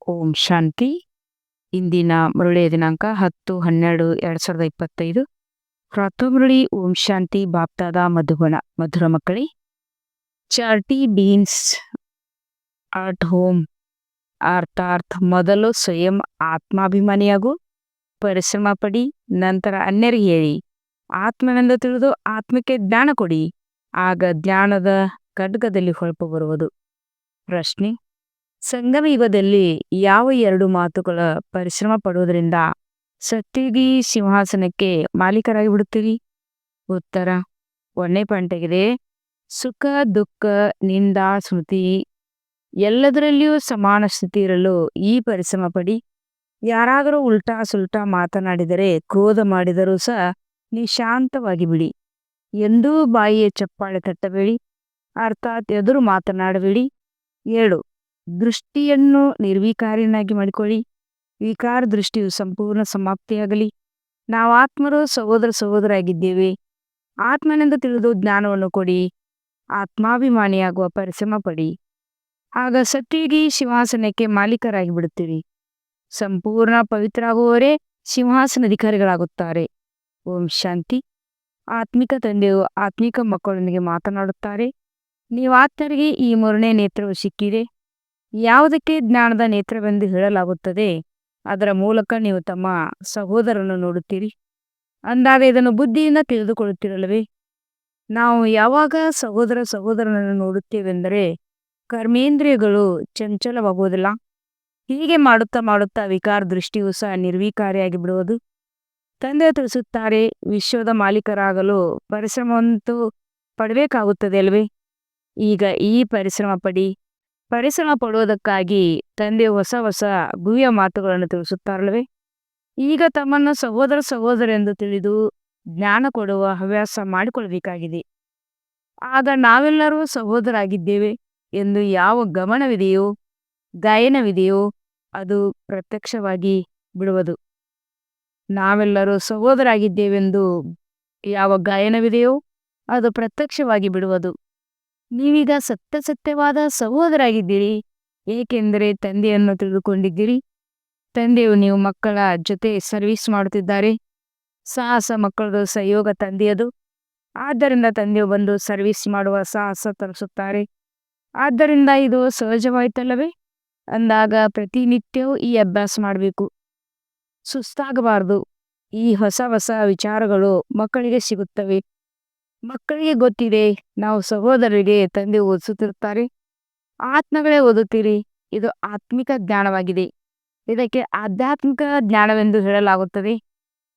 ಓಂ ಶಾಂತಿ. ಇಂದಿನ ಮುರಳಿಯ ದಿನಾಂಕ 10/12/2025. ಪ್ರಾತಃಮುರಳಿ ಓಂ ಶಾಂತಿ ಬಾಪ್ತಾದ ಮಧುಬನ. ಮಧುರ ಮಕ್ಕಳೇ, ಚಾರ್ಟಿ ಬೀನ್ಸ್ ಅಟ್ ಹೋಮ್ ಅರ್ಥಾತ್ ಮೊದಲು ಸ್ವಯಂ ಆತ್ಮಾಭಿಮಾನಿಯಾಗು, ಪರಿಶ್ರಮ ಪಡಿ, ನಂತರ ಅನ್ಯರಿಗೆ ಹೇಳಿ. ಆತ್ಮನೆಂದು ತಿಳಿದು ಆತ್ಮಕ್ಕೆ ಜ್ಞಾನ ಕೊಡಿ, ಆಗ ಜ್ಞಾನದ ಖಡ್ಗದಲ್ಲಿ ಹೊಳಪು ಬರುವುದು. ಪ್ರಶ್ನೆ: ಸಂಗಮ ಯುಗದಲ್ಲಿ ಯಾವ 2 ಮಾತುಗಳ ಪರಿಶ್ರಮ ಪಡುವುದರಿಂದ ಸತ್ಯುಗಿ ಸಿಂಹಾಸನಕ್ಕೆ ಮಾಲೀಕರಾಗಿ ಬಿಡುತ್ತೀರಿ? ಉತ್ತರ: 1ನೇ ಪಾಯಿಂಟ್ ಆಗಿದೆ. ಸುಖ ದುಃಖ ನಿಂದ ಸ್ಮೃತಿ ಎಲ್ಲದರಲ್ಲಿಯೂ ಸಮಾನ ಸ್ಥಿತಿ ಇರಲು ಈ ಪರಿಶ್ರಮ ಪಡಿ. ಯಾರಾದರೂ ಉಲ್ಟಾ ಸುಲ್ಟಾ ಮಾತನಾಡಿದರೆ, ಕ್ರೋಧ ಮಾಡಿದರೂ ಸಹ ನಿಶಾಂತವಾಗಿ ಬಿಡಿ. ಎಂದೂ ಬಾಯಿಯ ಚಪ್ಪಾಳೆ ತಟ್ಟಬೇಡಿ, ಅರ್ಥಾತ್ ಎದುರು ಮಾತನಾಡಬೇಡಿ. 7. ದೃಷ್ಟಿಯನ್ನು ನಿರ್ವಿಕಾರಿಯನ್ನಾಗಿ ಮಾಡಿಕೊಳ್ಳಿ. ವಿಕಾರ ದೃಷ್ಟಿಯು ಸಂಪೂರ್ಣ ಸಮಾಪ್ತಿಯಾಗಲಿ. ನಾವು ಆತ್ಮರು ಸಹೋದರಾಗಿದ್ದೇವೆ. ಆತ್ಮನೆಂದು ತಿಳಿದು ಜ್ಞಾನವನ್ನು ಕೊಡಿ. ಆತ್ಮಾಭಿಮಾನಿಯಾಗುವ ಪರಿಶ್ರಮ ಪಡಿ, ಆಗ ಸತ್ಯುಗಿ ಸಿಂಹಾಸನಕ್ಕೆ ಮಾಲೀಕರಾಗಿ ಬಿಡುತ್ತೀರಿ. ಸಂಪೂರ್ಣ ಪವಿತ್ರರಾಗುವವರೇ ಸಿಂಹಾಸನಾಧಿಕಾರಿಗಳಾಗುತ್ತಾರೆ. ಓಂ ಶಾಂತಿ. ಆತ್ಮಿಕ ತಂದೆಯು ಆತ್ಮಿಕ ಮಕ್ಕಳೊಂದಿಗೆ ಮಾತನಾಡುತ್ತಾರೆ. ನೀವು ಆತ್ಮರಿಗೆ ಈ 3ನೇ ನೇತ್ರವು ಸಿಕ್ಕಿದೆ. ಯಾವುದಕ್ಕೆ ಜ್ಞಾನದ ನೇತ್ರವೆಂದು ಹೇಳಲಾಗುತ್ತದೆ, ಅದರ ಮೂಲಕ ನೀವು ತಮ್ಮ ಸಹೋದರನ್ನು ನೋಡುತ್ತೀರಿ. ಅಂದಾಗ ಇದನ್ನು ಬುದ್ಧಿಯಿಂದ ತಿಳಿದುಕೊಳ್ಳುತ್ತಿರಲ್ಲವೇ? ನಾವು ಯಾವಾಗ ಸಹೋದರನನ್ನು ನೋಡುತ್ತೇವೆಂದರೆ ಕರ್ಮೇಂದ್ರಿಯಗಳು ಚಂಚಲವಾಗುವುದಿಲ್ಲ. ಹೀಗೆ ಮಾಡುತ್ತಾ ಮಾಡುತ್ತಾ ವಿಕಾರ ದೃಷ್ಟಿಯು ಸಹ ನಿರ್ವಿಕಾರಿಯಾಗಿ ಬಿಡುವುದು. ತಂದೆ ತಿಳಿಸುತ್ತಾರೆ, ವಿಶ್ವದ ಮಾಲೀಕರಾಗಲು ಪರಿಶ್ರಮವಂತೂ ಪಡಬೇಕಾಗುತ್ತದೆ ಅಲ್ವೇ? ಈಗ ಈ ಪರಿಶ್ರಮ ಪಡಿ. ಪರಿಶ್ರಮ ಪಡುವುದಕ್ಕಾಗಿ ತಂದೆ ಹೊಸ ಹೊಸ ಭವ್ಯ ಮಾತುಗಳನ್ನು ತಿಳಿಸುತ್ತಾರಲ್ವೇ? ಈಗ ತಮ್ಮನ್ನು ಸಹೋದರ ಎಂದು ತಿಳಿದು ಜ್ಞಾನ ಕೊಡುವ ಹವ್ಯಾಸ ಮಾಡಿಕೊಳ್ಳಬೇಕಾಗಿದೆ. ಆಗ ನಾವೆಲ್ಲರೂ ಸಹೋದರಾಗಿದ್ದೇವೆ ಎಂದು ಯಾವ ಗಮನವಿದೆಯೋ, ಗಾಯನವಿದೆಯೋ ಅದು ಪ್ರತ್ಯಕ್ಷವಾಗಿ ಬಿಡುವುದು. ನಾವೆಲ್ಲರೂ ಸಹೋದರಾಗಿದ್ದೇವೆಂದು ಯಾವ ಗಾಯನವಿದೆಯೋ ಅದು ಪ್ರತ್ಯಕ್ಷವಾಗಿ ಬಿಡುವುದು. ನೀವೀಗ ಸತ್ಯವಾದ ಸಹೋದರಾಗಿದ್ದೀರಿ, ಏಕೆಂದರೆ ತಂದೆಯನ್ನು ತಿಳಿದುಕೊಂಡಿದ್ದೀರಿ. ತಂದೆಯು ನೀವು ಮಕ್ಕಳ ಜೊತೆ ಸರ್ವಿಸ್ ಮಾಡುತ್ತಿದ್ದಾರೆ. ಸಾಹಸ ಮಕ್ಕಳದು, ಸಹಯೋಗ ತಂದೆಯದು. ಆದ್ದರಿಂದ ತಂದೆಯು ಬಂದು ಸರ್ವಿಸ್ ಮಾಡುವ ಸಾಹಸ ತರಿಸುತ್ತಾರೆ. ಆದ್ದರಿಂದ ಇದು ಸಹಜವಾಯಿತಲ್ಲವೇ? ಅಂದಾಗ ಪ್ರತಿನಿತ್ಯವೂ ಈ ಅಭ್ಯಾಸ ಮಾಡಬೇಕು, ಸುಸ್ತಾಗಬಾರದು. ಈ ಹೊಸ ಹೊಸ ವಿಚಾರಗಳು ಮಕ್ಕಳಿಗೆ ಸಿಗುತ್ತವೆ. ಮಕ್ಕಳಿಗೆ ಗೊತ್ತಿದೆ, ನಾವು ಸಹೋದರರಿಗೆ ತಂದೆ ಓದಿಸುತ್ತಿರುತ್ತಾರೆ, ಆತ್ಮಗಳೇ ಓದುತ್ತೀರಿ. ಇದು ಆತ್ಮಿಕ ಜ್ಞಾನವಾಗಿದೆ. ಇದಕ್ಕೆ ಆಧ್ಯಾತ್ಮಿಕ ಜ್ಞಾನವೆಂದು ಹೇಳಲಾಗುತ್ತದೆ.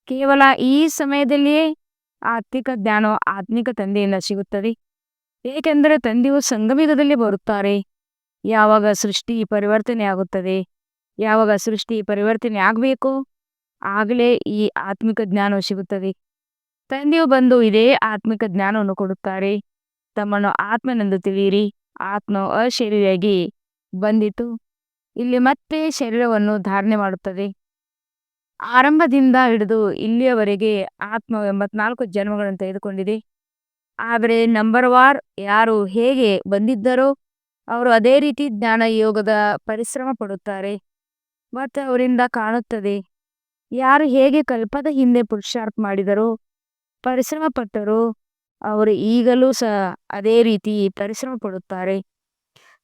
ಕೇವಲ ಈ ಸಮಯದಲ್ಲಿಯೇ ಆತ್ಮಿಕ ಜ್ಞಾನವು ಆತ್ಮಿಕ ತಂದೆಯಿಂದ ಸಿಗುತ್ತದೆ. ಏಕೆಂದರೆ ತಂದೆಯು ಸಂಗಮಯುಗದಲ್ಲಿ ಬರುತ್ತಾರೆ. ಯಾವಾಗ ಸೃಷ್ಟಿ ಪರಿವರ್ತನೆ ಆಗುತ್ತದೆ, ಯಾವಾಗ ಸೃಷ್ಟಿ ಪರಿವರ್ತನೆ ಆಗಬೇಕೋ ಆಗಲೇ ಈ ಆತ್ಮಿಕ ಜ್ಞಾನವು ಸಿಗುತ್ತದೆ. ತಂದೆಯು ಬಂದು ಇದೇ ಆತ್ಮಿಕ ಜ್ಞಾನವನ್ನು ಕೊಡುತ್ತಾರೆ. ತಮ್ಮನ್ನು ಆತ್ಮನೆಂದು ತಿಳಿಯಿರಿ. ಆತ್ಮವು ಅಶರೀರಿಯಾಗಿ ಬಂದಿತು, ಇಲ್ಲಿ ಮತ್ತೆ ಶರೀರವನ್ನು ಧಾರಣೆ ಮಾಡುತ್ತದೆ. ಆರಂಭದಿಂದ ಹಿಡಿದು ಇಲ್ಲಿಯವರೆಗೆ ಆತ್ಮವು 84 ಜನ್ಮಗಳನ್ನು ತೆಗೆದುಕೊಂಡಿದೆ. ಆದರೆ ನಂಬರ್ ವಾರ್ ಯಾರು ಹೇಗೆ ಬಂದಿದ್ದರೋ ಅವರು ಅದೇ ರೀತಿ ಜ್ಞಾನ ಯೋಗದ ಪರಿಶ್ರಮ ಪಡುತ್ತಾರೆ ಮತ್ತು ಅವರಿಂದ ಕಾಣುತ್ತದೆ. ಯಾರು ಹೇಗೆ ಕಲ್ಪದ ಹಿಂದೆ ಪುರುಷಾರ್ಥ ಮಾಡಿದರೋ, ಪರಿಶ್ರಮ ಪಟ್ಟರೋ, ಅವರು ಈಗಲೂ ಸಹ ಅದೇ ರೀತಿ ಪರಿಶ್ರಮ ಪಡುತ್ತಾರೆ.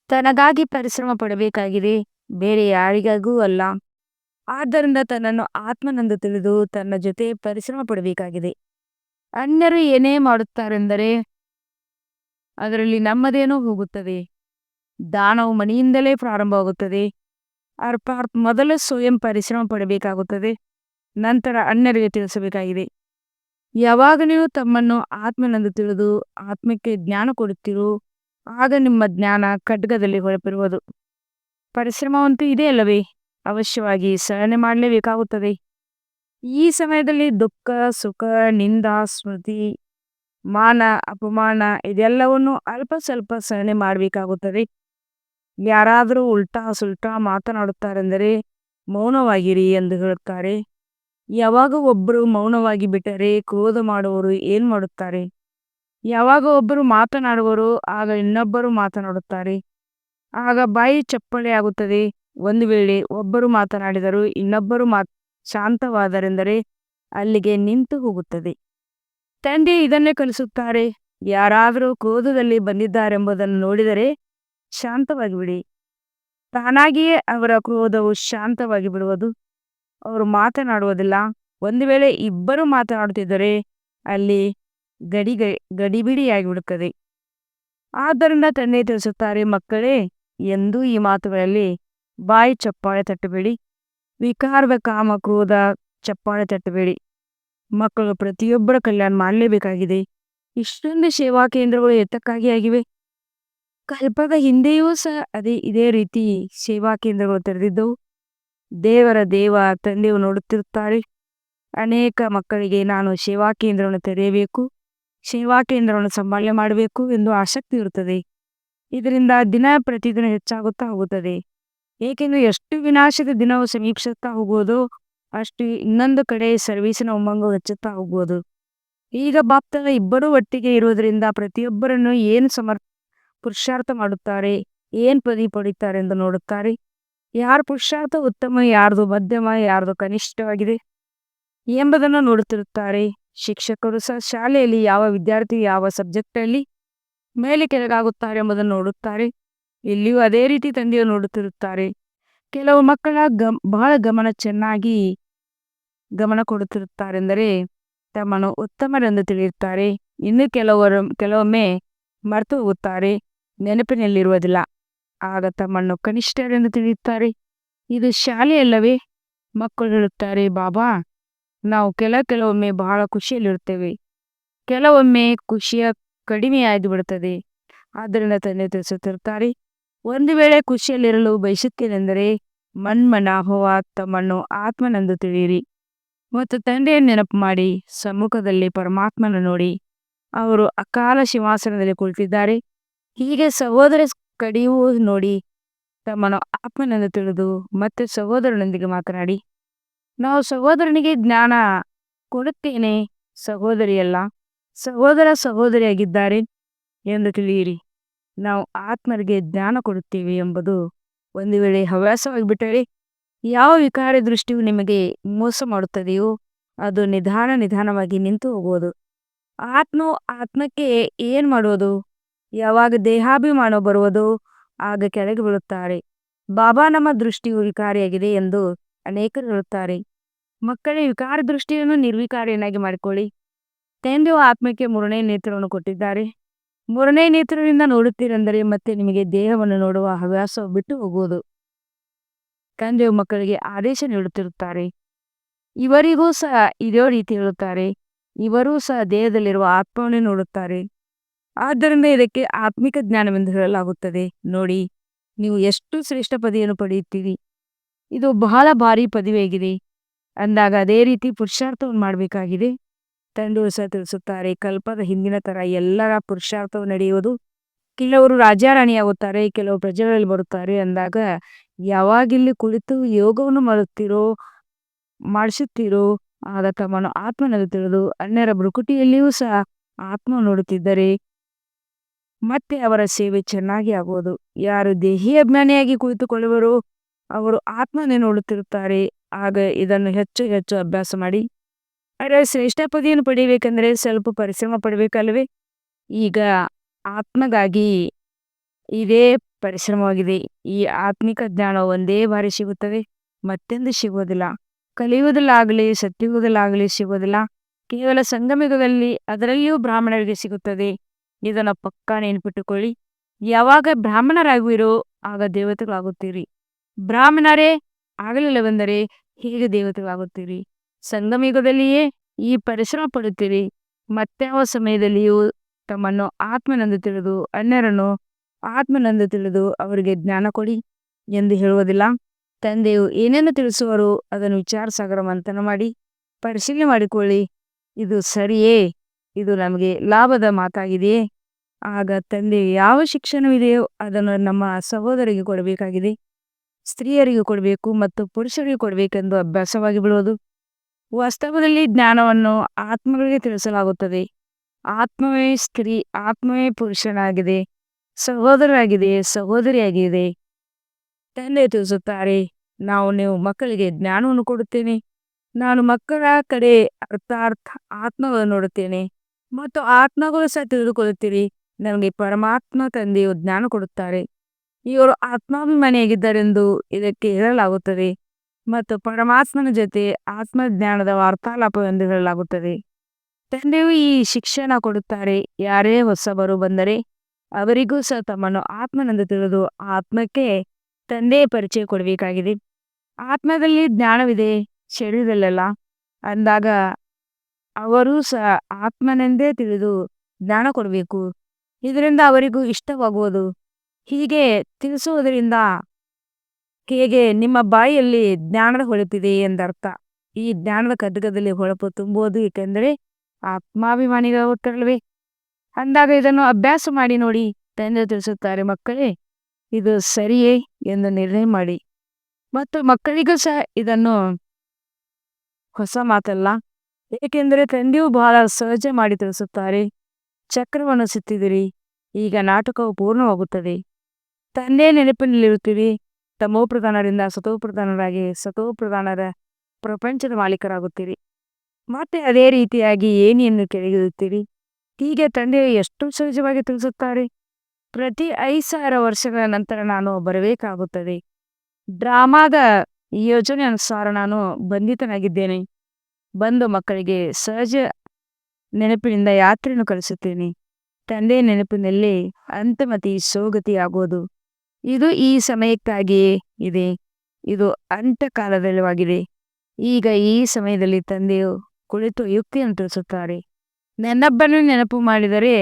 ತನಗಾಗಿ ಪರಿಶ್ರಮ ಪಡಬೇಕಾಗಿದೆ, ಬೇರೆ ಯಾರಿಗಾಗೂ ಅಲ್ಲ. ಆದ್ದರಿಂದ ತನ್ನನ್ನು ಆತ್ಮನೆಂದು ತಿಳಿದು ತನ್ನ ಜೊತೆ ಪರಿಶ್ರಮ ಪಡಬೇಕಾಗಿದೆ. ಅನ್ಯರು ಏನೇ ಮಾಡುತ್ತಾರೆಂದರೆ ಅದರಲ್ಲಿ ನಮ್ಮದೇನೋ ಹೋಗುತ್ತದೆ. ದಾನವು ಮನೆಯಿಂದಲೇ ಪ್ರಾರಂಭವಾಗುತ್ತದೆ. ಅರ್ಥಾತ್ ಮೊದಲು ಸ್ವಯಂ ಪರಿಶ್ರಮ ಪಡಬೇಕಾಗುತ್ತದೆ, ನಂತರ ಅನ್ಯರಿಗೆ ತಿಳಿಸಬೇಕಾಗಿದೆ. ಯಾವಾಗ ನೀವು ತಮ್ಮನ್ನು ಆತ್ಮನೆಂದು ತಿಳಿದು ಆತ್ಮಕ್ಕೆ ಜ್ಞಾನ ಕೊಡುತ್ತೀರೋ ಆಗ ನಿಮ್ಮ ಜ್ಞಾನ ಖಡ್ಗದಲ್ಲಿ ಹೊಳಪಿರುವುದು. ಪರಿಶ್ರಮವಂತೂ ಇದೆ ಅಲ್ಲವೇ? ಅವಶ್ಯವಾಗಿ ಸಹನೆ ಮಾಡಲೇಬೇಕಾಗುತ್ತದೆ. ಈ ಸಮಯದಲ್ಲಿ ದುಃಖ ಸುಖ ನಿಂದ ಸ್ಮೃತಿ ಮಾನ ಅಪಮಾನ ಇದೆಲ್ಲವನ್ನು ಅಲ್ಪ ಸ್ವಲ್ಪ ಸಹನೆ ಮಾಡಬೇಕಾಗುತ್ತದೆ. ಯಾರಾದರೂ ಉಲ್ಟಾ ಸುಲ್ಟಾ ಮಾತನಾಡುತ್ತಾರೆಂದರೆ ಮೌನವಾಗಿರಿ ಎಂದು ಹೇಳುತ್ತಾರೆ. ಯಾವಾಗ ಒಬ್ಬರು ಮೌನವಾಗಿ ಬಿಟ್ಟರೆ ಕ್ರೋಧ ಮಾಡುವವರು ಏನು ಮಾಡುತ್ತಾರೆ? ಯಾವಾಗ ಒಬ್ಬರು ಮಾತನಾಡುವರು ಆಗ ಇನ್ನೊಬ್ಬರು ಮಾತನಾಡುತ್ತಾರೆ. ಆಗ ಬಾಯಿ ಚಪ್ಪಳೆ ಆಗುತ್ತದೆ. ಒಂದು ವೇಳೆ ಒಬ್ಬರು ಮಾತನಾಡಿದರೂ ಇನ್ನೊಬ್ಬರು ಶಾಂತವಾದರೆಂದರೆ ಅಲ್ಲಿಗೆ ನಿಂತು ಹೋಗುತ್ತದೆ. ತಂದೆ ಇದನ್ನೇ ಕಲಿಸುತ್ತಾರೆ. ಯಾರಾದರೂ ಕ್ರೋಧದಲ್ಲಿ ಬಂದಿದ್ದಾರೆಂಬುದನ್ನು ನೋಡಿದರೆ ಶಾಂತವಾಗಿ ಬಿಡಿ. ತಾನಾಗಿಯೇ ಅವರ ಕ್ರೋಧವು ಶಾಂತವಾಗಿ ಬಿಡುವುದು. ಅವರು ಮಾತನಾಡುವುದಿಲ್ಲ. ಒಂದು ವೇಳೆ ಇಬ್ಬರು ಮಾತನಾಡುತ್ತಿದ್ದರೆ ಅಲ್ಲಿ ಗಡಿಬಿಡಿಯಾಗಿ ಬಿಡುತ್ತದೆ. ಆದ್ದರಿಂದ ತಂದೆ ತಿಳಿಸುತ್ತಾರೆ, ಮಕ್ಕಳೇ, ಎಂದೂ ಈ ಮಾತುಗಳಲ್ಲಿ ಬಾಯಿ ಚಪ್ಪಾಳೆ ತಟ್ಟಬೇಡಿ. ವಿಕಾರದ ಕಾಮ ಕ್ರೋಧ ಚಪ್ಪಾಳೆ ತಟ್ಟಬೇಡಿ. ಮಕ್ಕಳು ಪ್ರತಿಯೊಬ್ಬರ ಕಲ್ಯಾಣ ಮಾಡಲೇಬೇಕಾಗಿದೆ. ಇಷ್ಟೊಂದು ಸೇವಾ ಕೇಂದ್ರಗಳು ಎತ್ತಕ್ಕಾಗಿ ಆಗಿವೆ. ಕಲ್ಪದ ಹಿಂದೆಯೂ ಸಹ ಇದೇ ರೀತಿ ಸೇವಾ ಕೇಂದ್ರಗಳು ತೆರೆದಿದ್ದವು. ದೇವ ತಂದೆಯು ನೋಡುತ್ತಿರುತ್ತಾರೆ. ಅನೇಕ ಮಕ್ಕಳಿಗೆ ನಾನು ಸೇವಾ ಕೇಂದ್ರವನ್ನು ತೆರೆಯಬೇಕು, ಸೇವಾ ಕೇಂದ್ರವನ್ನು ಸಂಭಾಳನೆ ಮಾಡಬೇಕು ಎಂದು ಆಸಕ್ತಿ ಇರುತ್ತದೆ. ಇದರಿಂದ ದಿನ ಪ್ರತಿದಿನ ಹೆಚ್ಚಾಗುತ್ತಾ ಹೋಗುತ್ತದೆ. ಏಕೆಂದರೆ ಎಷ್ಟು ವಿನಾಶದ ದಿನವು ಸಮೀಪಿಸುತ್ತಾ ಹೋಗುವುದು, ಅಷ್ಟು ಇನ್ನೊಂದು ಕಡೆ ಸರ್ವೀಸಿನ ಉಮ್ಮಂಗು ಹೆಚ್ಚುತ್ತಾ ಹೋಗುವುದು. ಈಗ ಬಾಪ್ತಾದ ಇಬ್ಬರು ಒಟ್ಟಿಗೆ ಇರುವುದರಿಂದ ಪ್ರತಿಯೊಬ್ಬರನ್ನು ಏನು ಪುರುಷಾರ್ಥ ಮಾಡುತ್ತಾರೆ, ಏನು ಪದವಿ ಪಡೆಯುತ್ತಾರೆ ಎಂದು ನೋಡುತ್ತಾರೆ. ಯಾರ ಪುರುಷಾರ್ಥ ಉತ್ತಮ, ಯಾರ್ದು ಮಧ್ಯಮ, ಯಾರ್ದು ಕನಿಷ್ಠವಾಗಿದೆ ಎಂಬುದನ್ನು ನೋಡುತ್ತಿರುತ್ತಾರೆ. ಶಿಕ್ಷಕರು ಸಹ ಶಾಲೆಯಲ್ಲಿ ಯಾವ ವಿದ್ಯಾರ್ಥಿ ಯಾವ ಸಬ್ಜೆಕ್ಟಲ್ಲಿ ಮೇಲೆ ಕೆಳಗಾಗುತ್ತಾರೆ ಎಂಬುದನ್ನು ನೋಡುತ್ತಾರೆ. ಇಲ್ಲಿಯೂ ಅದೇ ರೀತಿ ತಂದೆಯು ನೋಡುತ್ತಿರುತ್ತಾರೆ. ಕೆಲವು ಮಕ್ಕಳ ಬಹಳ ಚೆನ್ನಾಗಿ ಗಮನ ಕೊಡುತ್ತಿರುತ್ತಾರೆಂದರೆ ತಮ್ಮನ್ನು ಉತ್ತಮರೆಂದು ತಿಳಿಯುತ್ತಾರೆ. ಇನ್ನು ಕೆಲವೊಮ್ಮೆ ಮರೆತು ಹೋಗುತ್ತಾರೆ, ನೆನಪಿನಲ್ಲಿರುವುದಿಲ್ಲ. ಆಗ ತಮ್ಮನ್ನು ಕನಿಷ್ಠರೆಂದು ತಿಳಿಯುತ್ತಾರೆ. ಇದು ಶಾಲೆಯಲ್ಲವೇ? ಮಕ್ಕಳು ಹೇಳುತ್ತಾರೆ, ಬಾಬಾ, ನಾವು ಕೆಲವೊಮ್ಮೆ ಬಹಳ ಖುಷಿಯಲ್ಲಿರುತ್ತೇವೆ, ಕೆಲವೊಮ್ಮೆ ಖುಷಿಯ ಕಡಿಮೆಯಾಗಿ ಬಿಡುತ್ತದೆ. ಆದ್ದರಿಂದ ತಂದೆ ತಿಳಿಸುತ್ತಿರುತ್ತಾರೆ, ಒಂದು ವೇಳೆ ಖುಷಿಯಲ್ಲಿರಲು ಬಯಸುತ್ತೇನೆಂದರೆ ಮನ್ಮನಾಹುವ ತಮ್ಮನ್ನು ಆತ್ಮನೆಂದು ತಿಳಿಯಿರಿ ಮತ್ತು ತಂದೆಯನ್ನು ನೆನಪು ಮಾಡಿ ಸಮ್ಮುಖದಲ್ಲಿ ಪರಮಾತ್ಮನ ನೋಡಿ. ಅವರು ಅಕಾಲ ಸಿಂಹಾಸನದಲ್ಲಿ ಕುಳಿತಿದ್ದಾರೆ. ಹೀಗೆ ಸಹೋದರ ಕಡೆಯೂ ನೋಡಿ ತಮ್ಮನ್ನು ಆತ್ಮನೆಂದು ತಿಳಿದು ಮತ್ತೆ ಸಹೋದರನೊಂದಿಗೆ ಮಾತನಾಡಿ. ನಾವು ಸಹೋದರನಿಗೆ ಜ್ಞಾನ ಕೊಡುತ್ತೇನೆ, ಸಹೋದರಿಯಲ್ಲ, ಸಹೋದರಿಯಾಗಿದ್ದಾರೆ ಎಂದು ತಿಳಿಯಿರಿ. ನಾವು ಆತ್ಮರಿಗೆ ಜ್ಞಾನ ಕೊಡುತ್ತೇವೆ ಎಂಬುದು ಒಂದು ವೇಳೆ ಹವ್ಯಾಸವಾಗಿಬಿಟ್ಟರೆ, ಯಾವ ವಿಕಾರ ದೃಷ್ಟಿಯು ನಿಮಗೆ ಮೋಸ ಮಾಡುತ್ತದೆಯೋ ಅದು ನಿಧಾನವಾಗಿ ನಿಂತು ಹೋಗುವುದು. ಆತ್ಮಕ್ಕೆ ಏನು ಮಾಡುವುದು? ಯಾವಾಗ ದೇಹಾಭಿಮಾನ ಬರುವುದು ಆಗ ಕೆಳಗೆ ಬೀಳುತ್ತಾರೆ. ಬಾಬಾ ನಮ್ಮ ದೃಷ್ಟಿಯು ವಿಕಾರಿಯಾಗಿದೆ ಎಂದು ಅನೇಕರು ಹೇಳುತ್ತಾರೆ. ಮಕ್ಕಳೇ, ವಿಕಾರ ದೃಷ್ಟಿಯನ್ನು ನಿರ್ವಿಕಾರಿಯನ್ನಾಗಿ ಮಾಡಿಕೊಳ್ಳಿ. ತಂದೆಯು ಆತ್ಮಕ್ಕೆ 3ನೇ ನೇತ್ರವನ್ನು ಕೊಟ್ಟಿದ್ದಾರೆ. 3ನೇ ನೇತ್ರದಿಂದ ನೋಡುತ್ತೀರೆಂದರೆ ಮತ್ತೆ ನಿಮಗೆ ದೇಹವನ್ನು ನೋಡುವ ಹವ್ಯಾಸವು ಬಿಟ್ಟು ಹೋಗುವುದು. ತಂದೆಯು ಮಕ್ಕಳಿಗೆ ಆದೇಶ ನೀಡುತ್ತಿರುತ್ತಾರೆ. ಇವರಿಗೂ ಸಹ ಇದೇ ರೀತಿ ಹೇಳುತ್ತಾರೆ. ಇವರೂ ಸಹ ದೇಹದಲ್ಲಿರುವ ಆತ್ಮವನ್ನೇ ನೋಡುತ್ತಾರೆ. ಆದ್ದರಿಂದ ಇದಕ್ಕೆ ಆತ್ಮಿಕ ಜ್ಞಾನವೆಂದು ಹೇಳಲಾಗುತ್ತದೆ. ನೋಡಿ, ನೀವು ಎಷ್ಟು ಶ್ರೇಷ್ಠ ಪದವಿಯನ್ನು ಪಡೆಯುತ್ತೀರಿ. ಇದು ಬಹಳ ಭಾರಿ ಪದವಿಯಾಗಿದೆ ಅಂದಾಗ ಅದೇ ರೀತಿ ಪುರುಷಾರ್ಥವನ್ನು ಮಾಡಬೇಕಾಗಿದೆ. ತಂದೆಯು ಸಹ ತಿಳಿಸುತ್ತಾರೆ, ಕಲ್ಪದ ಹಿಂದಿನ ತರ ಎಲ್ಲರ ಪುರುಷಾರ್ಥವು ನಡೆಯುವುದು. ಕೆಲವರು ರಾಜಾರಾಣಿಯಾಗುತ್ತಾರೆ, ಕೆಲವು ಪ್ರಜೆಗಳಲ್ಲಿ ಬರುತ್ತಾರೆ ಅಂದಾಗ ಯಾವಾಗಿಲ್ಲಿ ಕುಳಿತು ಯೋಗವನ್ನು ಮಾಡಿಸುತ್ತೀರೋ ಆಗ ತಮ್ಮನ್ನು ಆತ್ಮನೆಂದು ತಿಳಿದು ಅನ್ಯರ ಭ್ರುಕುಟಿಯಲ್ಲಿಯೂ ಸಹ ಆತ್ಮ ನೋಡುತ್ತಿದ್ದರೆ ಮತ್ತೆ ಅವರ ಸೇವೆ ಚೆನ್ನಾಗಿ ಆಗುವುದು. ಯಾರು ದೇಹಿ ಅಭಿಮಾನಿಯಾಗಿ ಕುಳಿತುಕೊಳ್ಳುವರೋ ಅವರು ಆತ್ಮನೇ ನೋಡುತ್ತಿರುತ್ತಾರೆ. ಆಗ ಇದನ್ನು ಹೆಚ್ಚು ಹೆಚ್ಚು ಅಭ್ಯಾಸ ಮಾಡಿ. ಆದರೆ ಶ್ರೇಷ್ಠ ಪದವಿಯನ್ನು ಪಡೆಯಬೇಕೆಂದರೆ ಸ್ವಲ್ಪ ಪರಿಶ್ರಮ ಪಡಬೇಕಲ್ಲವೇ? ಈಗ ಆತ್ಮಗಾಗಿ ಇದೇ ಪರಿಶ್ರಮವಾಗಿದೆ. ಈ ಆತ್ಮಿಕ ಜ್ಞಾನ ಒಂದೇ ಬಾರಿ ಸಿಗುತ್ತದೆ, ಮತ್ತೆಂದು ಸಿಗುವುದಿಲ್ಲ. ಕಲಿಯುವುದಲ್ಲಾಗಲಿ ಸತ್ಯುವುದಲ್ಲಾಗಲಿ ಸಿಗುವುದಿಲ್ಲ. ಕೇವಲ ಸಂಗಮಯುಗದಲ್ಲಿ, ಅದರಲ್ಲಿಯೂ ಬ್ರಾಹ್ಮಣರಿಗೆ ಸಿಗುತ್ತದೆ. ಇದನ್ನು ಪಕ್ಕಾ ನೆನಪಿಟ್ಟುಕೊಳ್ಳಿ. ಯಾವಾಗ ಬ್ರಾಹ್ಮಣರಾಗುವಿರೋ ಆಗ ದೇವತೆಗಳಾಗುತ್ತೀರಿ. ಬ್ರಾಹ್ಮಣರೇ ಆಗಲಿಲ್ಲವೆಂದರೆ ಹೇಗೆ ದೇವತೆಗಳಾಗುತ್ತೀರಿ? ಸಂಗಮಯುಗದಲ್ಲಿಯೇ ಈ ಪರಿಶ್ರಮ ಪಡುತ್ತೀರಿ. ಮತ್ಯಾವ ಸಮಯದಲ್ಲಿಯೂ ತಮ್ಮನ್ನು ಆತ್ಮನೆಂದು ತಿಳಿದು ಅನ್ಯರನ್ನು ಆತ್ಮನೆಂದು ತಿಳಿದು ಅವರಿಗೆ ಜ್ಞಾನ ಕೊಡಿ ಎಂದು ಹೇಳುವುದಿಲ್ಲ. ತಂದೆಯು ಏನೇನು ತಿಳಿಸುವರು ಅದನ್ನು ವಿಚಾರಸಾಗರ ಮಂಥನ ಮಾಡಿ ಪರಿಶೀಲನೆ ಮಾಡಿಕೊಳ್ಳಿ. ಇದು ಸರಿಯೇ? ಇದು ನಮಗೆ ಲಾಭದ ಮಾತಾಗಿದೆಯೇ? ಆಗ ತಂದೆಯು ಯಾವ ಶಿಕ್ಷಣವಿದೆಯೋ ಅದನ್ನು ನಮ್ಮ ಸಹೋದರಿಗೆ ಕೊಡಬೇಕಾಗಿದೆ. ಸ್ತ್ರೀಯರಿಗೆ ಕೊಡಬೇಕು ಮತ್ತು ಪುರುಷರಿಗೆ ಕೊಡಬೇಕೆಂದು ಅಭ್ಯಾಸವಾಗಿ ಬಿಡುವುದು. ವಾಸ್ತವದಲ್ಲಿ ಜ್ಞಾನವನ್ನು ಆತ್ಮಗಳಿಗೆ ತಿಳಿಸಲಾಗುತ್ತದೆ. ಆತ್ಮವೇ ಸ್ತ್ರೀ, ಆತ್ಮವೇ ಪುರುಷನಾಗಿದೆ, ಸಹೋದರರಾಗಿದೆ, ಸಹೋದರಿಯಾಗಿದೆ. ತಂದೆ ತಿಳಿಸುತ್ತಾರೆ, ನೀವು ಮಕ್ಕಳಿಗೆ ಜ್ಞಾನವನ್ನು ಕೊಡುತ್ತೇನೆ. ನಾನು ಮಕ್ಕಳ ಕಡೆ ಅರ್ಥಾರ್ಥ ಆತ್ಮಗಳನ್ನು ನೋಡುತ್ತೇನೆ ಮತ್ತು ಆತ್ಮಗಳು ಸಹ ತಿಳಿದುಕೊಳ್ಳುತ್ತೀರಿ. ನನಗೆ ಪರಮಾತ್ಮ ತಂದೆಯು ಜ್ಞಾನ ಕೊಡುತ್ತಾರೆ. ಇವರು ಆತ್ಮಾಭಿಮಾನಿಯಾಗಿದ್ದಾರೆಂದು ಇದಕ್ಕೆ ಹೇಳಲಾಗುತ್ತದೆ ಮತ್ತು ಪರಮಾತ್ಮನ ಜೊತೆ ಆತ್ಮಜ್ಞಾನದ ವಾರ್ತಾಲಾಪವೆಂದು ಹೇಳಲಾಗುತ್ತದೆ. ತಂದೆಯು ಈ ಶಿಕ್ಷಣ ಕೊಡುತ್ತಾರೆ. ಯಾರೇ ಹೊಸಬರು ಬಂದರೆ ಅವರಿಗೂ ಸಹ ತಮ್ಮನ್ನು ಆತ್ಮನೆಂದು ತಿಳಿದು ಆತ್ಮಕ್ಕೆ ತಂದೆಯ ಪರಿಚಯ ಕೊಡಬೇಕಾಗಿದೆ. ಆತ್ಮದಲ್ಲಿ ಜ್ಞಾನವಿದೆ, ಶರೀರದಲ್ಲ ಅಂದಾಗ ಅವರೂ ಸಹ ಆತ್ಮನೆಂದೇ ತಿಳಿದು ಜ್ಞಾನ ಕೊಡಬೇಕು. ಇದರಿಂದ ಅವರಿಗೂ ಇಷ್ಟವಾಗುವುದು. ಹೀಗೆ ತಿಳಿಸುವುದರಿಂದ ಹೇಗೆ ನಿಮ್ಮ ಬಾಯಿಯಲ್ಲಿ ಜ್ಞಾನದ ಹೊಳಪಿದೆ ಎಂದರ್ಥ. ಈ ಜ್ಞಾನದ ಖಡ್ಗದಲ್ಲಿ ಹೊಳಪು ತುಂಬುವುದು, ಏಕೆಂದರೆ ಆತ್ಮಾಭಿಮಾನಿಗಳಾಗುತ್ತಲ್ವೇ. ಅಂದಾಗ ಇದನ್ನು ಅಭ್ಯಾಸ ಮಾಡಿ ನೋಡಿ. ತಂದೆ ತಿಳಿಸುತ್ತಾರೆ, ಮಕ್ಕಳೇ ಇದು ಸರಿಯೇ ಎಂದು ನಿರ್ಣಯ ಮಾಡಿ. ಮತ್ತು ಮಕ್ಕಳಿಗೂ ಸಹ ಇದನ್ನು ಹೊಸ ಮಾತಲ್ಲ, ಏಕೆಂದರೆ ತಂದೆಯು ಬಹಳ ಸಹಜ ಮಾಡಿ ತಿಳಿಸುತ್ತಾರೆ. ಚಕ್ರವನ್ನು ಸುತ್ತಿದಿರಿ, ಈಗ ನಾಟಕವು ಪೂರ್ಣವಾಗುತ್ತದೆ. ತಂದೆ ನೆನಪಿನಲ್ಲಿರುತ್ತೀರಿ. ತಮೋಪ್ರಧಾನರಿಂದ ಸತೋಪ್ರಧಾನರಾಗಿ ಸತೋಪ್ರಧಾನರ ಪ್ರಪಂಚದ ಮಾಲೀಕರಾಗುತ್ತೀರಿ. ಮತ್ತೆ ಅದೇ ರೀತಿಯಾಗಿ ಏಣಿಯನ್ನು ಕೆಳಗಿರುತ್ತೀರಿ. ಹೀಗೆ ತಂದೆಯು ಎಷ್ಟು ಸಹಜವಾಗಿ ತಿಳಿಸುತ್ತಾರೆ. ಪ್ರತಿ 5,000 ವರ್ಷಗಳ ನಂತರ ನಾನು ಬರಬೇಕಾಗುತ್ತದೆ. ಡ್ರಾಮಾದ ಯೋಜನೆ ಅನುಸಾರ ನಾನು ಬಂಧಿತನಾಗಿದ್ದೇನೆ. ಬಂದು ಮಕ್ಕಳಿಗೆ ಸಹಜ ನೆನಪಿನಿಂದ ಯಾತ್ರೆಯನ್ನು ಕಲಿಸುತ್ತೇನೆ. ತಂದೆಯ ನೆನಪಿನಲ್ಲಿ ಅಂತಮತಿ ಸೋಗತಿ ಆಗುವುದು. ಇದು ಈ ಸಮಯಕ್ಕಾಗಿಯೇ ಇದೆ. ಇದು ಅಂತ್ಯಕಾಲದಲ್ಲಿವಾಗಿದೆ. ಈಗ ಈ ಸಮಯದಲ್ಲಿ ತಂದೆಯು ಕುಳಿತು ಯುಕ್ತಿಯನ್ನು ತಿಳಿಸುತ್ತಾರೆ. ನನ್ನೊಬ್ಬನು ನೆನಪು ಮಾಡಿದರೆ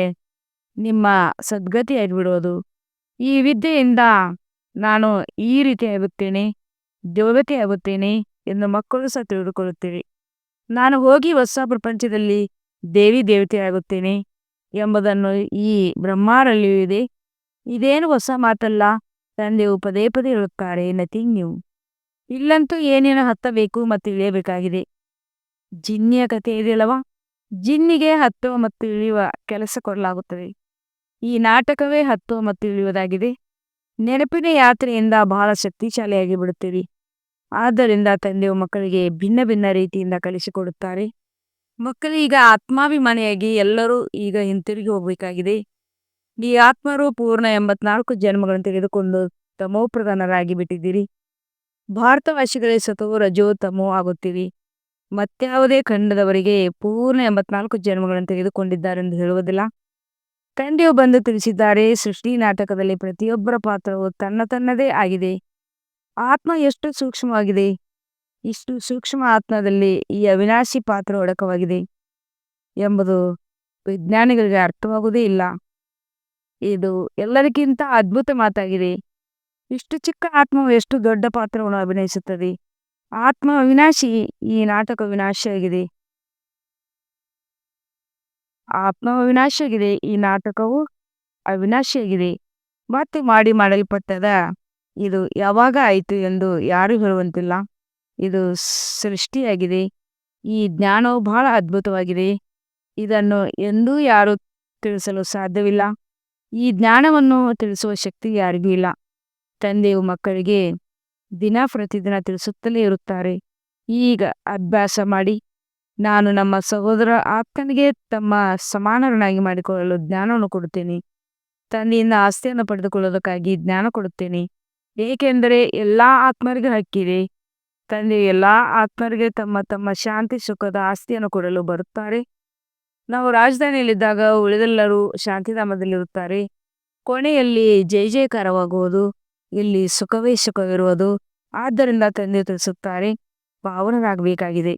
ನಿಮ್ಮ ಸದ್ಗತಿ ಆಗಿಬಿಡುವುದು. ಈ ವಿದ್ಯೆಯಿಂದ ನಾನು ಈ ರೀತಿ ಆಗುತ್ತೇನೆ, ದೇವತೆ ಆಗುತ್ತೇನೆ ಎಂದು ಮಕ್ಕಳು ಸಹ ತಿಳಿದುಕೊಳ್ಳುತ್ತೀರಿ. ನಾನು ಹೋಗಿ ಹೊಸ ಪ್ರಪಂಚದಲ್ಲಿ ದೇವಿ ದೇವತೆ ಆಗುತ್ತೇನೆ ಎಂಬುದನ್ನು ಈ ಬ್ರಹ್ಮರಲ್ಲಿಯೂ ಇದೆ. ಇದೇನು ಹೊಸ ಮಾತಲ್ಲ. ತಂದೆಯು ಪದೇ ಪದೇ ಹೇಳುತ್ತಾರೆ, ನಥಿಂಗ್ ನ್ಯೂ. ಇಲ್ಲಂತೂ ಏನೇನು ಹತ್ತಬೇಕು ಮತ್ತು ಇಳಿಯಬೇಕಾಗಿದೆ. ಜಿನ್ನಿಯ ಕಥೆ ಇದೆಯಲ್ಲವಾ, ಜಿನ್ನಿಗೆ ಹತ್ತುವ ಮತ್ತು ಇಳಿಯುವ ಕೆಲಸ ಕೊಡಲಾಗುತ್ತದೆ. ಈ ನಾಟಕವೇ ಹತ್ತುವ ಮತ್ತು ಇಳಿಯುವುದಾಗಿದೆ. ನೆನಪಿನ ಯಾತ್ರೆಯಿಂದ ಬಹಳ ಶಕ್ತಿಶಾಲಿಯಾಗಿ ಬಿಡುತ್ತೀರಿ. ಆದ್ದರಿಂದ ತಂದೆಯು ಮಕ್ಕಳಿಗೆ ಭಿನ್ನ ಭಿನ್ನ ರೀತಿಯಿಂದ ಕಲಿಸಿಕೊಡುತ್ತಾರೆ. ಮಕ್ಕಳು ಈಗ ಆತ್ಮಾಭಿಮಾನಿಯಾಗಿ ಎಲ್ಲರೂ ಈಗ ಹಿಂತಿರುಗಿ ಹೋಗಬೇಕಾಗಿದೆ. ಈ ಆತ್ಮರು ಪೂರ್ಣ 84 ಜನ್ಮಗಳನ್ನು ತೆಗೆದುಕೊಂಡು ತಮೋಪ್ರಧಾನರಾಗಿ ಬಿಟ್ಟಿದ್ದೀರಿ. ಭಾರತವಾಸಿಗಳೇ ಸತೋ ರಜೋ ತಮೋ ಆಗುತ್ತೀರಿ. ಮತ್ಯಾವುದೇ ಖಂಡದವರಿಗೆ ಪೂರ್ಣ 84 ಜನ್ಮಗಳನ್ನು ತೆಗೆದುಕೊಂಡಿದ್ದಾರೆಂದು ಹೇಳುವುದಿಲ್ಲ. ತಂದೆಯು ಬಂದು ತಿಳಿಸಿದ್ದಾರೆ, ಸೃಷ್ಟಿ ನಾಟಕದಲ್ಲಿ ಪ್ರತಿಯೊಬ್ಬರ ಪಾತ್ರವು ತನ್ನದೇ ಆಗಿದೆ. ಆತ್ಮ ಎಷ್ಟು ಸೂಕ್ಷ್ಮವಾಗಿದೆ. ಇಷ್ಟು ಸೂಕ್ಷ್ಮ ಆತ್ಮದಲ್ಲಿ ಈ ಅವಿನಾಶಿ ಪಾತ್ರ ಅಡಕವಾಗಿದೆ ಎಂಬುದು ವಿಜ್ಞಾನಿಗಳಿಗೆ ಅರ್ಥವಾಗುವುದೇ ಇಲ್ಲ. ಇದು ಎಲ್ಲರಿಗಿಂತ ಅದ್ಭುತ ಮಾತಾಗಿದೆ. ಇಷ್ಟು ಚಿಕ್ಕ ಆತ್ಮವು ಎಷ್ಟು ದೊಡ್ಡ ಪಾತ್ರವನ್ನು ಅಭಿನಯಿಸುತ್ತದೆ. ಆತ್ಮ ಅವಿನಾಶಿ, ಈ ನಾಟಕ ವಿನಾಶಿಯಾಗಿದೆ. ಆತ್ಮ ಅವಿನಾಶಿಯಾಗಿದೆ, ಈ ನಾಟಕವು ಅವಿನಾಶಿಯಾಗಿದೆ. ಮತ್ತು ಮಾಡಲ್ಪಟ್ಟದ ಇದು ಯಾವಾಗ ಆಯಿತು ಎಂದು ಯಾರು ಹೇಳುವಂತಿಲ್ಲ. ಇದು ಸೃಷ್ಟಿಯಾಗಿದೆ. ಈ ಜ್ಞಾನವು ಬಹಳ ಅದ್ಭುತವಾಗಿದೆ. ಇದನ್ನು ಎಂದೂ ಯಾರು ತಿಳಿಸಲು ಸಾಧ್ಯವಿಲ್ಲ. ಈ ಜ್ಞಾನವನ್ನು ತಿಳಿಸುವ ಶಕ್ತಿ ಯಾರಿಗೂ ಇಲ್ಲ. ತಂದೆಯು ಮಕ್ಕಳಿಗೆ ದಿನ ಪ್ರತಿದಿನ ತಿಳಿಸುತ್ತಲೇ ಇರುತ್ತಾರೆ. ಈಗ ಅಭ್ಯಾಸ ಮಾಡಿ. ನಾನು ನಮ್ಮ ಸಹೋದರ ಆತ್ಮನಿಗೆ ತಮ್ಮ ಸಮಾನರನ್ನಾಗಿ ಮಾಡಿಕೊಳ್ಳಲು ಜ್ಞಾನವನ್ನು ಕೊಡುತ್ತೇನೆ. ತಂದೆಯಿಂದ ಆಸ್ತಿಯನ್ನು ಪಡೆದುಕೊಳ್ಳುವುದಕ್ಕಾಗಿ ಜ್ಞಾನ ಕೊಡುತ್ತೇನೆ. ಏಕೆಂದರೆ ಎಲ್ಲ ಆತ್ಮರಿಗೆ ಹಕ್ಕಿದೆ. ತಂದೆಯು ಎಲ್ಲ ಆತ್ಮರಿಗೆ ತಮ್ಮ ತಮ್ಮ ಶಾಂತಿ ಸುಖದ ಆಸ್ತಿಯನ್ನು ಕೊಡಲು ಬರುತ್ತಾರೆ. ನಾವು ರಾಜಧಾನಿಯಲ್ಲಿದ್ದಾಗ ಉಳಿದೆಲ್ಲರೂ ಶಾಂತಿಧಾಮದಲ್ಲಿರುತ್ತಾರೆ. ಕೊನೆಯಲ್ಲಿ ಜಯ ಜಯಕಾರವಾಗುವುದು. ಇಲ್ಲಿ ಸುಖವೇ ಸುಖವಿರುವುದು. ಆದ್ದರಿಂದ ತಂದೆ ತಿಳಿಸುತ್ತಾರೆ, ಪಾವನರಾಗಬೇಕಾಗಿದೆ.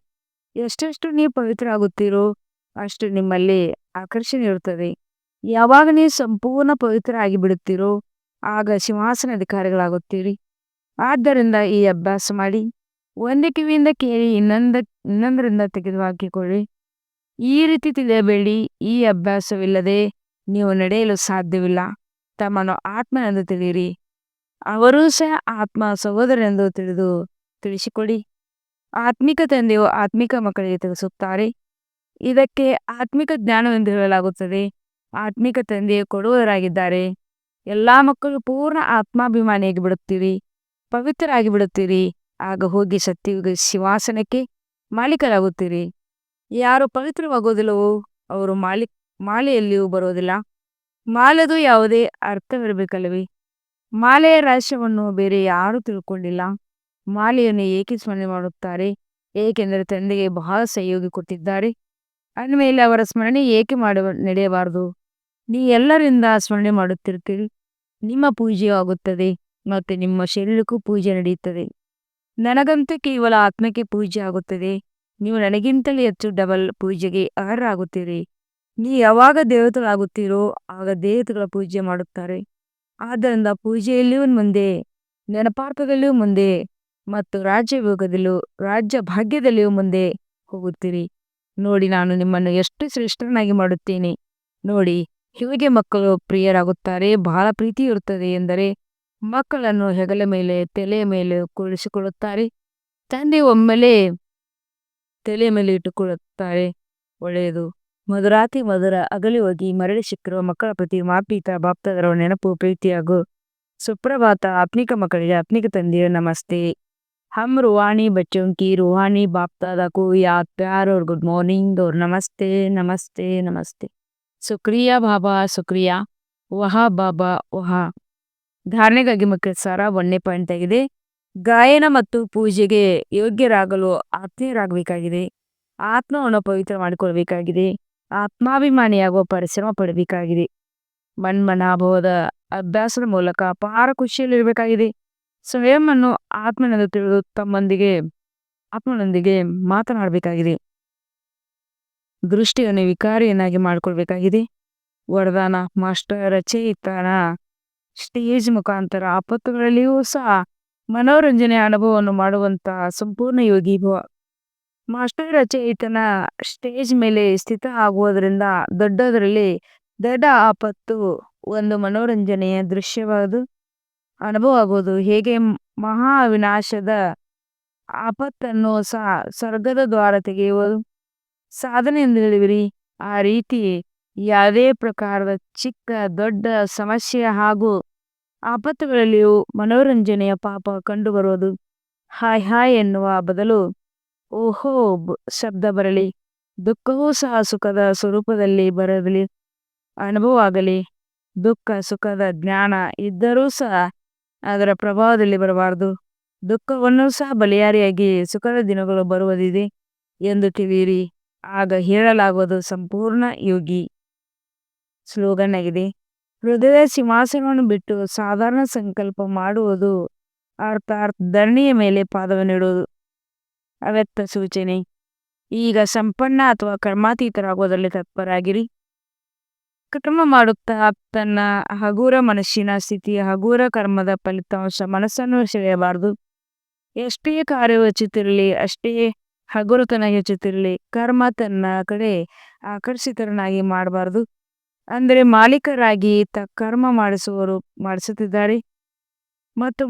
ಎಷ್ಟೆಷ್ಟು ನೀವು ಪವಿತ್ರ ಆಗುತ್ತೀರೋ ಅಷ್ಟು ನಿಮ್ಮಲ್ಲಿ ಆಕರ್ಷಣೆ ಇರುತ್ತದೆ. ಯಾವಾಗ ನೀವು ಸಂಪೂರ್ಣ ಪವಿತ್ರ ಆಗಿಬಿಡುತ್ತೀರೋ ಆಗ ಸಿಂಹಾಸನಾಧಿಕಾರಿಗಳಾಗುತ್ತೀರಿ. ಆದ್ದರಿಂದ ಈ ಅಭ್ಯಾಸ ಮಾಡಿ. ಒಂದು ಕಿವಿಯಿಂದ ಕೇಳಿ ಇನ್ನೊಂದರಿಂದ ತೆಗೆದು ಹಾಕಿಕೊಳ್ಳಿ. ಈ ರೀತಿ ತಿಳಿಯಬೇಡಿ. ಈ ಅಭ್ಯಾಸವಿಲ್ಲದೆ ನೀವು ನಡೆಯಲು ಸಾಧ್ಯವಿಲ್ಲ. ತಮ್ಮನ್ನು ಆತ್ಮನೆಂದು ತಿಳಿಯಿರಿ. ಅವರೂ ಸಹ ಆತ್ಮ ಸಹೋದರನೆಂದು ತಿಳಿಸಿಕೊಡಿ. ಆತ್ಮಿಕ ತಂದೆಯು ಆತ್ಮಿಕ ಮಕ್ಕಳಿಗೆ ತಿಳಿಸುತ್ತಾರೆ. ಇದಕ್ಕೆ ಆತ್ಮಿಕ ಜ್ಞಾನವೆಂದು ಹೇಳಲಾಗುತ್ತದೆ. ಆತ್ಮಿಕ ತಂದೆಯು ಕೊಡುವವರಾಗಿದ್ದಾರೆ. ಎಲ್ಲ ಮಕ್ಕಳು ಪೂರ್ಣ ಆತ್ಮಾಭಿಮಾನಿಯಾಗಿ ಬಿಡುತ್ತೀರಿ. ಪವಿತ್ರರಾಗಿ ಬಿಡುತ್ತೀರಿ. ಆಗ ಹೋಗಿ ಸತ್ಯಯುಗ ಸಿಂಹಾಸನಕ್ಕೆ ಮಾಲೀಕರಾಗುತ್ತೀರಿ. ಯಾರು ಪವಿತ್ರವಾಗೋದಿಲ್ಲವೋ ಅವರು ಮಾಲೆಯಲ್ಲಿಯೂ ಬರೋದಿಲ್ಲ. ಮಾಲೆದು ಯಾವುದೇ ಅರ್ಥವಿರಬೇಕಲ್ಲವೇ? ಮಾಲೆಯ ರಹಸ್ಯವನ್ನು ಬೇರೆ ಯಾರೂ ತಿಳ್ಕೊಂಡಿಲ್ಲ. ಮಾಲೆಯನ್ನು ಏಕೆ ಸ್ಮರಣೆ ಮಾಡುತ್ತಾರೆ? ಏಕೆಂದರೆ ತಂದೆಗೆ ಬಹಳ ಸಹಯೋಗಿ ಕೊಟ್ಟಿದ್ದಾರೆ. ಅಂದಮೇಲೆ ಅವರ ಸ್ಮರಣೆ ಏಕೆ ನಡೆಯಬಾರದು? ನೀ ಎಲ್ಲರಿಂದ ಸ್ಮರಣೆ ಮಾಡುತ್ತಿರ್ತೀರಿ. ನಿಮ್ಮ ಪೂಜೆಯೂ ಆಗುತ್ತದೆ ಮತ್ತು ನಿಮ್ಮ ಶರೀರಕ್ಕೂ ಪೂಜೆ ನಡೆಯುತ್ತದೆ. ನನಗಂತೂ ಕೇವಲ ಆತ್ಮಕ್ಕೆ ಪೂಜೆ ಆಗುತ್ತದೆ. ನೀವು ನನಗಿಂತಲೂ ಹೆಚ್ಚು ಡಬಲ್ ಪೂಜೆಗೆ ಅರ್ಹರಾಗುತ್ತೀರಿ. ನೀವು ಯಾವಾಗ ದೇವತೆಗಳಾಗುತ್ತೀರೋ ಆಗ ದೇವತೆಗಳ ಪೂಜೆ ಮಾಡುತ್ತಾರೆ. ಆದ್ದರಿಂದ ಪೂಜೆಯಲ್ಲಿಯೂ ಮುಂದೆ, ನೆನಪಾರ್ಥದಲ್ಲಿಯೂ ಮುಂದೆ ಮತ್ತು ರಾಜ್ಯ ಭಾಗ್ಯದಲ್ಲಿಯೂ ಮುಂದೆ ಹೋಗುತ್ತೀರಿ. ನೋಡಿ, ನಾನು ನಿಮ್ಮನ್ನು ಎಷ್ಟು ಶ್ರೇಷ್ಠರನ್ನಾಗಿ ಮಾಡುತ್ತೇನೆ. ನೋಡಿ, ಹೇಗೆ ಮಕ್ಕಳು ಪ್ರಿಯರಾಗುತ್ತಾರೆ. ಬಹಳ ಪ್ರೀತಿ ಇರುತ್ತದೆ ಎಂದರೆ ಮಕ್ಕಳನ್ನು ಹೆಗಲ ಮೇಲೆ ತಲೆಯ ಮೇಲೆ ಕುಳಿಸಿಕೊಳ್ಳುತ್ತಾರೆ. ತಂದೆ ಒಮ್ಮೆಲೆ ತಲೆಯ ಮೇಲೆ ಇಟ್ಟುಕೊಳ್ಳುತ್ತಾರೆ. ಒಳ್ಳೆಯದು. ಮಧುರಾತಿ ಮಧುರ ಅಗಲಿ ಹೋಗಿ ಮರಳಿ ಸಿಕ್ಕಿರುವ ಮಕ್ಕಳ ಪ್ರತಿ ಮಾಪೀತ ಬಾಪ್ತಾದರ ನೆನಪು ಪ್ರೀತಿ ಹಾಗೂ ಸುಪ್ರಭಾತ. ಆತ್ಮಿಕ ಮಕ್ಕಳಿಗೆ ಆತ್ಮಿಕ ತಂದೆಯ ನಮಸ್ತೆ. हम रूहानी बच्चों की रूहानी बाप दादा को याद प्यार और गुड मॉर्निंग और नमस्ते नमस्ते नमस्ते. शुक्रिया बाबा, शुक्रिया. ವಹಾ ಬಾಬಾ ವಹಾ. ಧಾರಣೆಗಾಗಿ ಮಕ್ಕಳ ಸಾರ 1ನೇ ಪಾಯಿಂಟ್ ಆಗಿದೆ. ಗಾಯನ ಮತ್ತು ಪೂಜೆಗೆ ಯೋಗ್ಯರಾಗಲು ಆತ್ಮೀಯರಾಗಬೇಕಾಗಿದೆ. ಆತ್ಮವನ್ನು ಪವಿತ್ರ ಮಾಡಿಕೊಳ್ಬೇಕಾಗಿದೆ. ಆತ್ಮಾಭಿಮಾನಿಯಾಗುವ ಪರಿಶ್ರಮ ಪಡಬೇಕಾಗಿದೆ. ಮನ್ಮನಾಭವದ ಅಭ್ಯಾಸದ ಮೂಲಕ ಅಪಾರ ಖುಷಿಯಲ್ಲಿರಬೇಕಾಗಿದೆ. ಸ್ವಯಂವನ್ನು ಆತ್ಮನೆಂದು ತಿಳಿದು ಆತ್ಮನೊಂದಿಗೆ ಮಾತನಾಡಬೇಕಾಗಿದೆ. ದೃಷ್ಟಿಯನ್ನು ವಿಕಾರಿಯನ್ನಾಗಿ ಮಾಡಿಕೊಳ್ಬೇಕಾಗಿದೆ. ವರದಾನ: ಮಾಸ್ಟರ್ ಚೇತನ ಸ್ಟೇಜ್ ಮುಖಾಂತರ ಆಪತ್ತುಗಳಲ್ಲಿಯೂ ಸಹ ಮನೋರಂಜನೆಯ ಅನುಭವವನ್ನು ಮಾಡುವಂತಹ ಸಂಪೂರ್ಣ ಯೋಗಿ ಭವ. ಮಾಸ್ಟರ್ ಚೇತನ ಸ್ಟೇಜ್ ಮೇಲೆ ಸ್ಥಿತ ಆಗುವುದರಿಂದ ದೊಡ್ಡ ಆಪತ್ತು ಒಂದು ಮನೋರಂಜನೆಯ ದೃಶ್ಯವಾದ ಅನುಭವ ಆಗುವುದು. ಹೇಗೆ ಮಹಾ ವಿನಾಶದ ಆಪತ್ತನ್ನು ಸಹ ಸ್ವರ್ಗದ ದ್ವಾರ ತೆಗೆಯುವುದು ಸಾಧನೆ ಎಂದು ಹೇಳಿವಿರಿ. ಆ ರೀತಿ ಯಾವುದೇ ಪ್ರಕಾರದ ಚಿಕ್ಕ ದೊಡ್ಡ ಸಮಸ್ಯೆ ಹಾಗೂ ಆಪತ್ತುಗಳಲ್ಲಿಯೂ ಮನೋರಂಜನೆಯ ಪಾಪ ಕಂಡುಬರುವುದು. ಹಾಯ್ ಹಾಯ್ ಎನ್ನುವ ಬದಲು ಓಹೋ ಶಬ್ದ ಬರಲಿ. ದುಃಖವೂ ಸಹ ಸುಖದ ಸ್ವರೂಪದಲ್ಲಿ ಬರಲಿ, ಅನುಭವ ಆಗಲಿ. ದುಃಖ ಸುಖದ ಜ್ಞಾನ ಇದ್ದರೂ ಸಹ ಅದರ ಪ್ರಭಾವದಲ್ಲಿ ಬರಬಾರದು. ದುಃಖವನ್ನು ಸಹ ಬಲಿಯಾರಿಯಾಗಿ ಸುಖದ ದಿನಗಳು ಬರುವುದಿದೆ ಎಂದು ತಿಳಿಯಿರಿ. ಆಗ ಹೇಳಲಾಗುವುದು ಸಂಪೂರ್ಣ ಯೋಗಿ. ಸ್ಲೋಗನ್ ಆಗಿದೆ: ಹೃದಯ ಸಿಂಹಾಸನವನ್ನು ಬಿಟ್ಟು ಸಾಧಾರಣ ಸಂಕಲ್ಪ ಮಾಡುವುದು ಅರ್ಥಾತ್ ಧರಣಿಯ ಮೇಲೆ ಪಾದವನ್ನು ಇಡುವುದು. ಅವ್ಯಕ್ತ ಸೂಚನೆ: ಈಗ ಸಂಪನ್ನ ಅಥವಾ ಕರ್ಮಾತೀತರಾಗುವುದರಲ್ಲಿ ತತ್ಪರಾಗಿರಿ. ಕರ್ಮ ಮಾಡುತ್ತಾ ತನ್ನ ಹಗುರ ಮನಸ್ಸಿನ ಸ್ಥಿತಿಯ ಹಗುರ ಕರ್ಮದ ಫಲಿತಾಂಶ ಮನಸ್ಸನ್ನು ಸೆಳೆಯಬಾರದು. ಎಷ್ಟೇ ಕಾರ್ಯವು ಹೆಚ್ಚುತ್ತಿರಲಿ, ಅಷ್ಟೇ ಹಗುರತನ ಹೆಚ್ಚುತ್ತಿರಲಿ, ಕರ್ಮ ತನ್ನ ಕಡೆ ಆಕರ್ಷಿತರನ್ನಾಗಿ ಮಾಡಬಾರದು. ಅಂದರೆ ಮಾಲೀಕರಾಗಿ ಕರ್ಮ ಮಾಡಿಸುತ್ತಿದ್ದಾರೆ ಮತ್ತು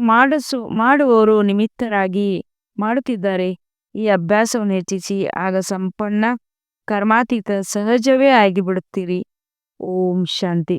ಮಾಡುವವರು ನಿಮಿತ್ತರಾಗಿ ಮಾಡುತ್ತಿದ್ದಾರೆ. ಈ ಅಭ್ಯಾಸವನ್ನು ಹೆಚ್ಚಿಸಿ, ಆಗ ಸಂಪನ್ನ ಕರ್ಮಾತೀತ ಸಹಜವೇ ಆಗಿಬಿಡುತ್ತೀರಿ. ಓಂ ಶಾಂತಿ.